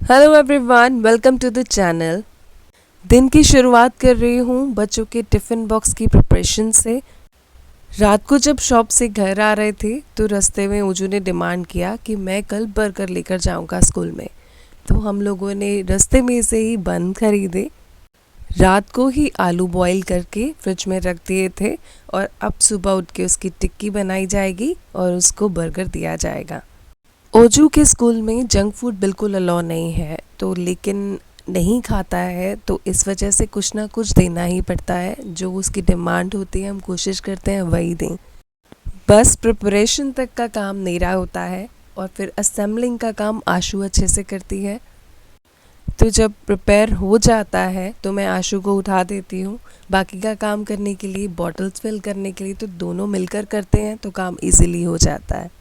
Hello everyone, welcome to the channel. दिन की शुरुआत कर रही हूँ बच्चों के टिफ़िन बॉक्स की प्रिपरेशन से। रात को जब शॉप से घर आ रहे थे तो रास्ते में उजू ने डिमांड किया कि मैं कल बर्गर लेकर जाऊँगा स्कूल में। तो हम लोगों ने रास्ते में से ही बन खरीदे, रात को ही आलू बॉईल करके फ्रिज में रख दिए थे और अब सुबह उठ के उसकी टिक्की बनाई जाएगी और उसको बर्गर दिया जाएगा। ओजू के स्कूल में जंक फूड बिल्कुल अलाउ नहीं है, तो लेकिन नहीं खाता है तो इस वजह से कुछ ना कुछ देना ही पड़ता है। जो उसकी डिमांड होती है हम कोशिश करते हैं वही दें। बस प्रिपरेशन तक का काम मेरा होता है और फिर असेंबलिंग का काम आशु अच्छे से करती है। तो जब प्रिपेयर हो जाता है तो मैं आशु को उठा देती हूँ। बाकी का काम करने के लिए, बॉटल्स फिल करने के लिए तो दोनों मिलकर करते हैं, तो काम इजीली हो जाता है।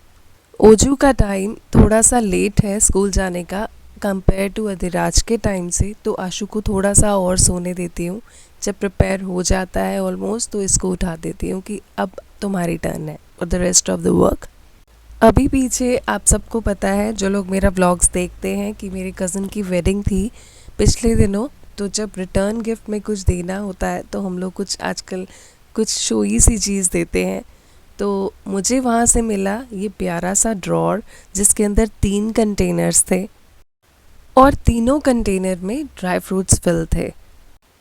ओजू का टाइम थोड़ा सा लेट है स्कूल जाने का कंपेयर टू अधिराज के टाइम से, तो आशु को थोड़ा सा और सोने देती हूँ। जब प्रिपेयर हो जाता है ऑलमोस्ट तो इसको उठा देती हूँ कि अब तुम्हारी टर्न है और the rest of the work. अभी पीछे आप सबको पता है, जो लोग मेरा व्लॉग्स देखते हैं, कि मेरे कज़न की वेडिंग थी पिछले दिनों। तो जब रिटर्न गिफ्ट में कुछ देना होता है तो हम लोग कुछ आजकल कुछ शोई सी चीज़ देते हैं। तो मुझे वहाँ से मिला ये प्यारा सा ड्रॉर जिसके अंदर 3 कंटेनर्स थे और तीनों कंटेनर में ड्राई फ्रूट्स फिल थे।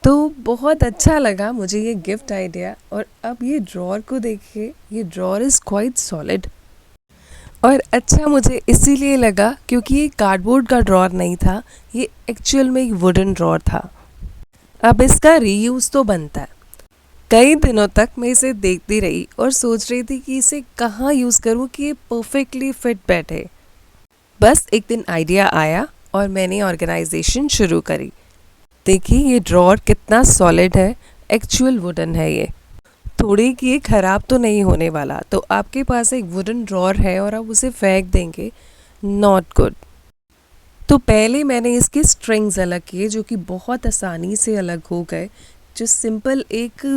तो बहुत अच्छा लगा मुझे ये गिफ्ट आइडिया। और अब ये ड्रॉर को देखिए, ये ड्रॉर इज़ क्वाइट सॉलिड। और अच्छा मुझे इसीलिए लगा क्योंकि ये कार्डबोर्ड का ड्रॉर नहीं था, ये एक्चुअल में एक वुडन ड्रॉर था। अब इसका रीयूज़ तो बनता है। कई दिनों तक मैं इसे देखती रही और सोच रही थी कि इसे कहाँ यूज़ करूँ कि ये परफेक्टली फिट बैठे। बस एक दिन आइडिया आया और मैंने ऑर्गेनाइजेशन शुरू करी। देखिए ये ड्रॉर कितना सॉलिड है, एक्चुअल वुडन है ये, थोड़ी कि ये ख़राब तो नहीं होने वाला। तो आपके पास एक वुडन ड्रॉर है और आप उसे फेंक देंगे, नॉट गुड। तो पहले मैंने इसके स्ट्रिंग्स अलग किए जो कि बहुत आसानी से अलग हो गए, जो सिंपल एक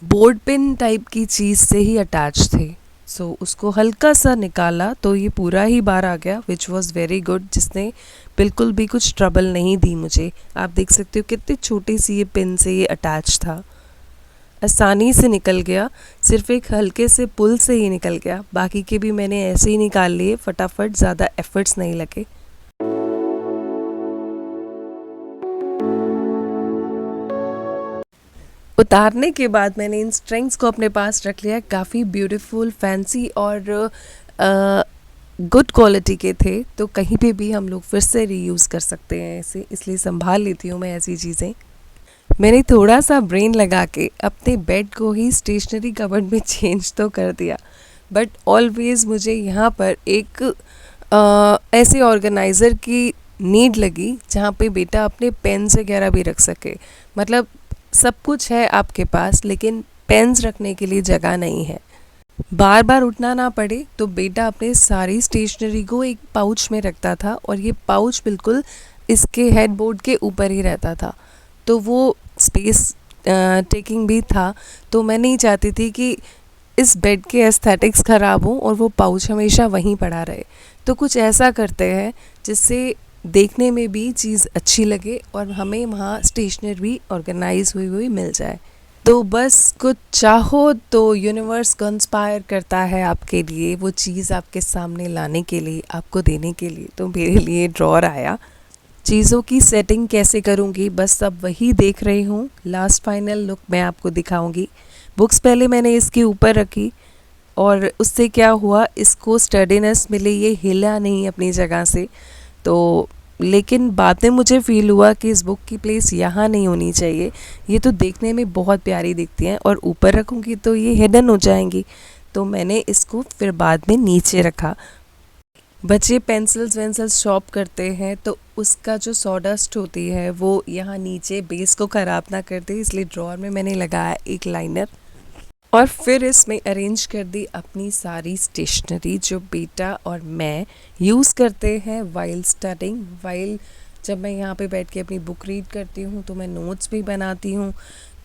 बोर्ड पिन टाइप की चीज़ से ही अटैच थे। सो उसको हल्का सा निकाला तो ये पूरा ही बाहर आ गया, विच वॉज़ वेरी गुड, जिसने बिल्कुल भी कुछ ट्रबल नहीं दी मुझे। आप देख सकते हो कितनी छोटी सी ये पिन से ये अटैच था, आसानी से निकल गया। सिर्फ एक हल्के से पुल से ही निकल गया, बाकी के भी मैंने ऐसे ही निकाल लिए फटाफट, ज़्यादा एफर्ट्स नहीं लगे। उतारने के बाद मैंने इन स्ट्रिंग्स को अपने पास रख लिया। काफ़ी ब्यूटीफुल, फैंसी और गुड क्वालिटी के थे, तो कहीं पे भी हम लोग फिर से रीयूज़ कर सकते हैं ऐसे, इसलिए संभाल लेती हूँ मैं ऐसी चीज़ें। मैंने थोड़ा सा ब्रेन लगा के अपने बेड को ही स्टेशनरी कबर्ड में चेंज तो कर दिया, बट ऑलवेज़ मुझे यहाँ पर एक ऐसे ऑर्गेनाइज़र की नीड लगी जहाँ पे बेटा अपने पेन्स वगैरह भी रख सके। मतलब सब कुछ है आपके पास लेकिन पेन्स रखने के लिए जगह नहीं है, बार बार उठना ना पड़े, तो बेटा अपने सारी स्टेशनरी को एक पाउच में रखता था और ये पाउच बिल्कुल इसके हेडबोर्ड के ऊपर ही रहता था। तो वो स्पेस टेकिंग भी था, तो मैं नहीं चाहती थी कि इस बेड के एस्थेटिक्स ख़राब हों और वो पाउच हमेशा वहीं पड़ा रहे। तो कुछ ऐसा करते हैं जिससे देखने में भी चीज़ अच्छी लगे और हमें वहाँ स्टेशनरी भी ऑर्गेनाइज हुई हुई मिल जाए। तो बस कुछ चाहो तो यूनिवर्स कंस्पायर करता है आपके लिए, वो चीज़ आपके सामने लाने के लिए, आपको देने के लिए। तो मेरे लिए ड्रॉर आया। चीज़ों की सेटिंग कैसे करूँगी बस सब वही देख रही हूँ। लास्ट फाइनल लुक मैं आपको दिखाऊँगी। बुक्स पहले मैंने इसके ऊपर रखी और उससे क्या हुआ, इसको स्टडीनेस मिली, ये हिला नहीं अपनी जगह से। तो लेकिन बाद में मुझे फ़ील हुआ कि इस बुक की प्लेस यहाँ नहीं होनी चाहिए, ये तो देखने में बहुत प्यारी दिखती हैं और ऊपर रखूँगी तो ये हिडन हो जाएंगी। तो मैंने इसको फिर बाद में नीचे रखा। बच्चे पेंसिल्स वेंसिल्स शॉप करते हैं तो उसका जो सॉडस्ट होती है वो यहाँ नीचे बेस को ख़राब ना कर दे, इसलिए ड्रॉर में मैंने लगाया एक लाइनर और फिर इसमें अरेंज कर दी अपनी सारी स्टेशनरी जो बेटा और मैं यूज़ करते हैं वाइल स्टडिंग। जब मैं यहाँ पे बैठ के अपनी बुक रीड करती हूँ तो मैं नोट्स भी बनाती हूँ।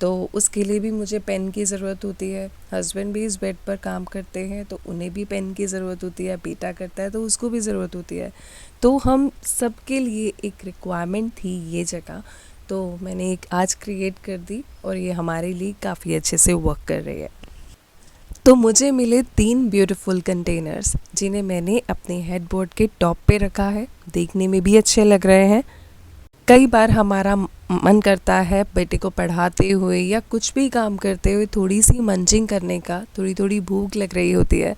तो उसके लिए भी मुझे पेन की ज़रूरत होती है। हस्बैंड भी इस बेड पर काम करते हैं तो उन्हें भी पेन की ज़रूरत होती है। बेटा करता है तो उसको भी ज़रूरत होती है। तो हम सबके लिए एक रिक्वायरमेंट थी ये जगह, तो मैंने एक आज क्रिएट कर दी और ये हमारे लिए काफ़ी अच्छे से वर्क कर रही है। तो मुझे मिले 3 ब्यूटीफुल कंटेनर्स जिन्हें मैंने अपने हेडबोर्ड के टॉप पे रखा है। देखने में भी अच्छे लग रहे हैं। कई बार हमारा मन करता है बेटे को पढ़ाते हुए या कुछ भी काम करते हुए थोड़ी सी मंचिंग करने का, थोड़ी थोड़ी भूख लग रही होती है,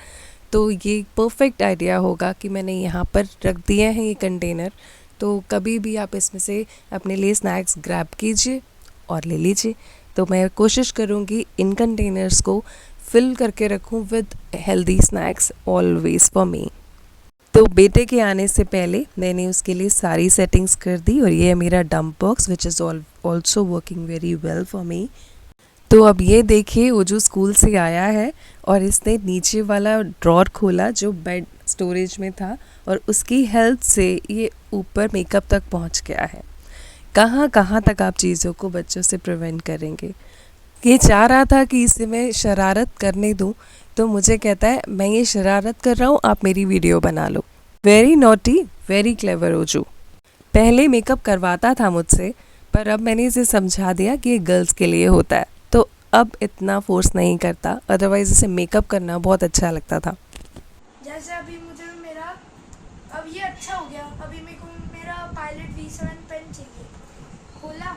तो ये परफेक्ट आइडिया होगा कि मैंने यहाँ पर रख दिए हैं ये कंटेनर। तो कभी भी आप इसमें से अपने लिए स्नैक्स ग्रैब कीजिए और ले लीजिए। तो मैं कोशिश करूँगी इन कंटेनर्स को फिल करके रखूँ with healthy snacks always for me. तो बेटे के आने से पहले मैंने उसके लिए सारी सेटिंग्स कर दी और ये है मेरा dump box which is also working very well for me. तो अब ये देखिए वो जो स्कूल से आया है और इसने नीचे वाला ड्रॉर खोला जो बेड स्टोरेज में था और उसकी हेल्प से ये ऊपर मेकअप तक पहुंच गया है। कहाँ कहाँ तक आप चीज़ों को बच्चों से प्रिवेंट करेंगे। ये चाह रहा था कि इसे मैं शरारत करने दूं, तो मुझे कहता है मैं ये शरारत कर रहा हूँ, आप मेरी वीडियो बना लो। Very naughty very clever Oju. पहले मेकअप करवाता था मुझसे, पर अब मैंने इसे समझा दिया कि ये गर्ल्स के लिए होता है, तो अब इतना फोर्स नहीं करता। अदरवाइज इसे मेकअप करना बहुत अच्छा लगता था। जैसे अभी मुझे मेरा अब ये अच्छा हो गया। अभी मेरे को मेरा पायलट V7 पेन चाहिए। खोला,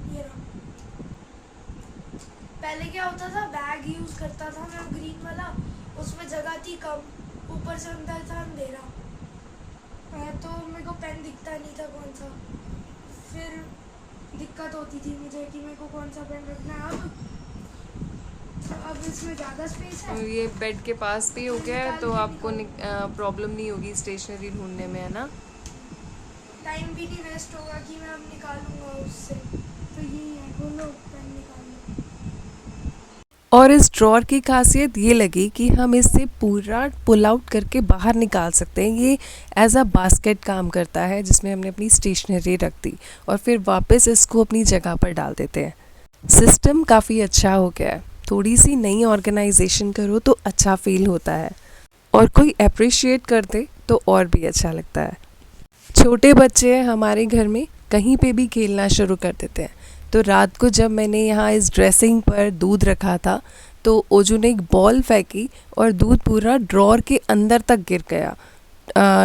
ये रहा। पहले क्या होता था, बैग यूज करता था मैं ग्रीन वाला, उसमें जगह थी कम, ऊपर से अंदर था अंधेरा, तो मेरे को पेन दिखता नहीं था कौन सा। फिर दिक्कत होती थी मुझे कि मेरे को कौन सा पेन रखना है। अब इसमें ज़्यादा स्पेस है। ये बेड के पास भी हो गया है तो आपको प्रॉब्लम नहीं होगी स्टेशनरी ढूंढने में, है ना। टाइम भी नहीं वेस्ट होगा कि मैं अब निकालूंगा उससे। तो यही है, खोलो पेन निकाल लो। और इस ड्रॉर की खासियत ये लगी कि हम इससे पूरा पुल आउट करके बाहर निकाल सकते हैं। ये एज अ बास्केट काम करता है जिसमें हमने अपनी स्टेशनरी रख दी और फिर वापस इसको अपनी जगह पर डाल देते हैं। सिस्टम काफ़ी अच्छा हो गया है। थोड़ी सी नई ऑर्गेनाइजेशन करो तो अच्छा फील होता है और कोई अप्रिशिएट कर दे तो और भी अच्छा लगता है। छोटे बच्चे हैं हमारे घर में, कहीं पे भी खेलना शुरू कर देते हैं। तो रात को जब मैंने यहाँ इस ड्रेसिंग पर दूध रखा था तो ओजू ने एक बॉल फेंकी और दूध पूरा ड्रॉर के अंदर तक गिर गया।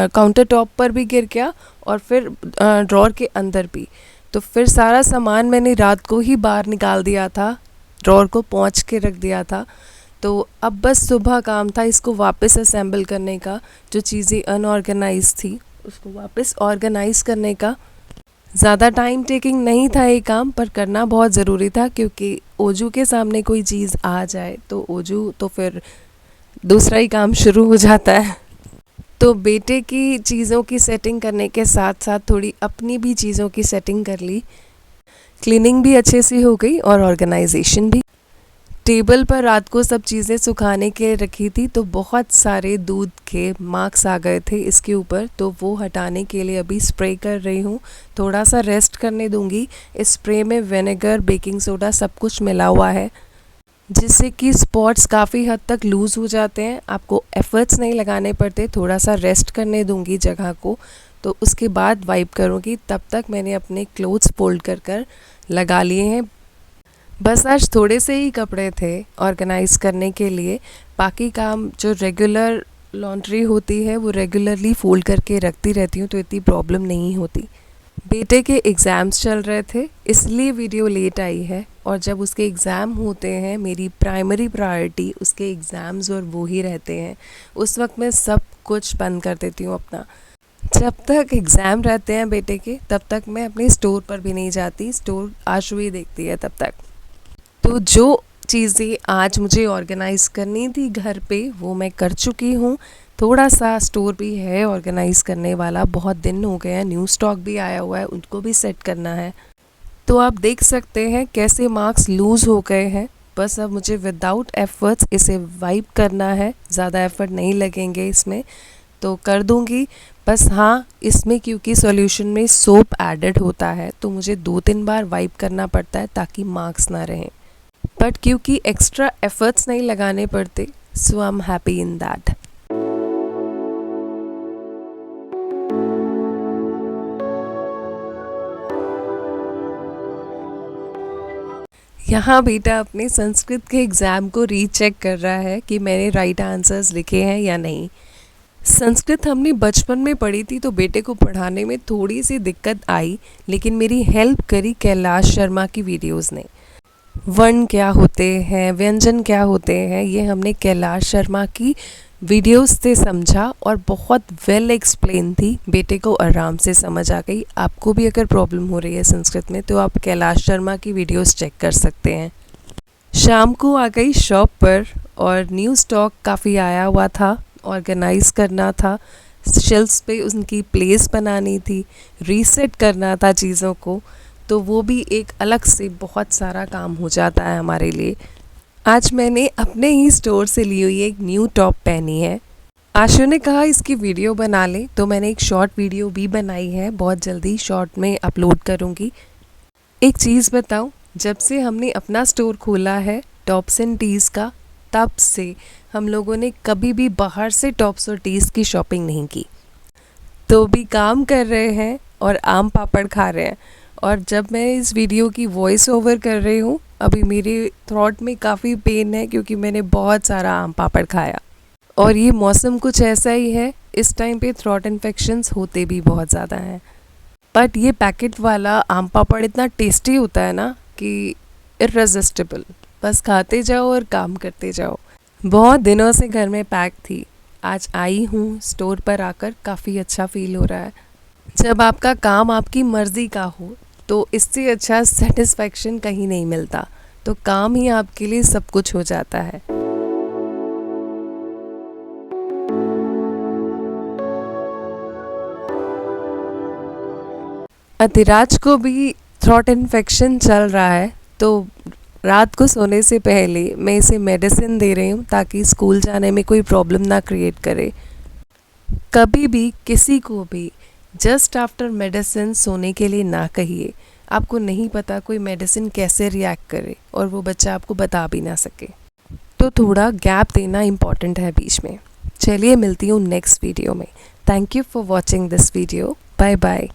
काउंटर टॉप पर भी गिर गया और फिर ड्रॉर के अंदर भी। तो फिर सारा सामान मैंने रात को ही बाहर निकाल दिया था, ड्रॉर को पोंछ के रख दिया था। तो अब बस सुबह काम था इसको वापस असेंबल करने का। जो चीज़ें अनऑर्गेनाइज थी उसको वापस ऑर्गेनाइज करने का। ज़्यादा टाइम टेकिंग नहीं था ये काम, पर करना बहुत ज़रूरी था क्योंकि ओजू के सामने कोई चीज़ आ जाए तो ओजू तो फिर दूसरा ही काम शुरू हो जाता है। तो बेटे की चीज़ों की सेटिंग करने के साथ साथ थोड़ी अपनी भी चीज़ों की सेटिंग कर ली। क्लीनिंग भी अच्छे से हो गई और ऑर्गेनाइजेशन भी। टेबल पर रात को सब चीज़ें सुखाने के लिए रखी थी तो बहुत सारे दूध के मार्क्स आ गए थे इसके ऊपर, तो वो हटाने के लिए अभी स्प्रे कर रही हूँ। थोड़ा सा रेस्ट करने दूंगी। इस स्प्रे में विनेगर, बेकिंग सोडा सब कुछ मिला हुआ है जिससे कि स्पॉट्स काफ़ी हद तक लूज़ हो जाते हैं। आपको एफर्ट्स नहीं लगाने पड़ते। थोड़ा सा रेस्ट करने दूंगी जगह को, तो उसके बाद वाइप करूँगी। तब तक मैंने अपने क्लोथ्स फोल्ड कर कर लगा लिए हैं। बस आज थोड़े से ही कपड़े थे ऑर्गेनाइज़ करने के लिए। बाकी काम जो रेगुलर लॉन्ड्री होती है वो रेगुलरली फोल्ड करके रखती रहती हूँ तो इतनी प्रॉब्लम नहीं होती। बेटे के एग्ज़ाम्स चल रहे थे इसलिए वीडियो लेट आई है, और जब उसके एग्ज़ाम होते हैं मेरी प्राइमरी प्रायोरिटी उसके एग्ज़ाम्स और वो ही रहते हैं। उस वक्त मैं सब कुछ बंद कर देती हूँ अपना। जब तक एग्ज़ाम रहते हैं बेटे के तब तक मैं अपने स्टोर पर भी नहीं जाती। स्टोर आशु ही देखती है तब तक। तो जो चीज़ें आज मुझे ऑर्गेनाइज़ करनी थी घर पे वो मैं कर चुकी हूँ। थोड़ा सा स्टोर भी है ऑर्गेनाइज़ करने वाला, बहुत दिन हो गए हैं। न्यू स्टॉक भी आया हुआ है, उनको भी सेट करना है। तो आप देख सकते हैं कैसे मार्क्स लूज़ हो गए हैं। बस अब मुझे विदाउट एफर्ट्स इसे वाइप करना है, ज़्यादा एफर्ट नहीं लगेंगे इसमें। तो कर दूँगी। बस हाँ, इसमें क्योंकि सॉल्यूशन में सोप एडेड होता है तो मुझे 2-3 बार वाइप करना पड़ता है ताकि मार्क्स ना रहें। बट क्योंकि एक्स्ट्रा एफर्ट्स नहीं लगाने पड़ते, so I am happy in that. यहाँ बेटा अपने संस्कृत के एग्ज़ाम को रीचेक कर रहा है कि मैंने राइट आंसर्स लिखे हैं या नहीं। संस्कृत हमने बचपन में पढ़ी थी तो बेटे को पढ़ाने में थोड़ी सी दिक्कत आई, लेकिन मेरी हेल्प करी कैलाश शर्मा की वीडियोस ने। वर्ण क्या होते हैं, व्यंजन क्या होते हैं, ये हमने कैलाश शर्मा की वीडियोस से समझा और बहुत वेल एक्सप्लेन थी। बेटे को आराम से समझ आ गई। आपको भी अगर प्रॉब्लम हो रही है संस्कृत में तो आप कैलाश शर्मा की वीडियोस चेक कर सकते हैं। शाम को आ गई शॉप पर और न्यू स्टॉक काफ़ी आया हुआ था, ऑर्गेनाइज करना था, शेल्फ्स पे उनकी प्लेस बनानी थी, रीसेट करना था चीज़ों को, तो वो भी एक अलग से बहुत सारा काम हो जाता है हमारे लिए। आज मैंने अपने ही स्टोर से ली हुई एक न्यू टॉप पहनी है। आशु ने कहा इसकी वीडियो बना ले, तो मैंने एक शॉर्ट वीडियो भी बनाई है, बहुत जल्दी शॉर्ट में अपलोड करूँगी। एक चीज़ बताऊँ, जब से हमने अपना स्टोर खोला है टॉप्स एंड टीज़ का, तब से हम लोगों ने कभी भी बाहर से टॉप्स और टीज़ की शॉपिंग नहीं की। तो भी काम कर रहे हैं और आम पापड़ खा रहे हैं। और जब मैं इस वीडियो की वॉइस ओवर कर रही हूँ, अभी मेरे थ्रोट में काफ़ी पेन है क्योंकि मैंने बहुत सारा आम पापड़ खाया। और ये मौसम कुछ ऐसा ही है, इस टाइम पे थ्रोट इन्फेक्शंस होते भी बहुत ज़्यादा हैं। बट ये पैकेट वाला आम पापड़ इतना टेस्टी होता है ना कि इररेसिस्टिबल, बस खाते जाओ और काम करते जाओ। बहुत दिनों से घर में पैक थी, आज आई हूँ स्टोर पर आकर, काफ़ी अच्छा फील हो रहा है। जब आपका काम आपकी मर्ज़ी का हो तो इससे अच्छा सेटिस्फैक्शन कहीं नहीं मिलता, तो काम ही आपके लिए सब कुछ हो जाता है। अधिराज को भी थ्रोट इन्फेक्शन चल रहा है, तो रात को सोने से पहले मैं इसे मेडिसिन दे रही हूँ ताकि स्कूल जाने में कोई प्रॉब्लम ना क्रिएट करे। कभी भी किसी को भी जस्ट आफ्टर मेडिसिन सोने के लिए ना कहिए। आपको नहीं पता कोई मेडिसिन कैसे रिएक्ट करे और वो बच्चा आपको बता भी ना सके, तो थोड़ा गैप देना इम्पॉर्टेंट है बीच में। चलिए मिलती हूँ नेक्स्ट वीडियो में। Thank you for watching this video. Bye bye.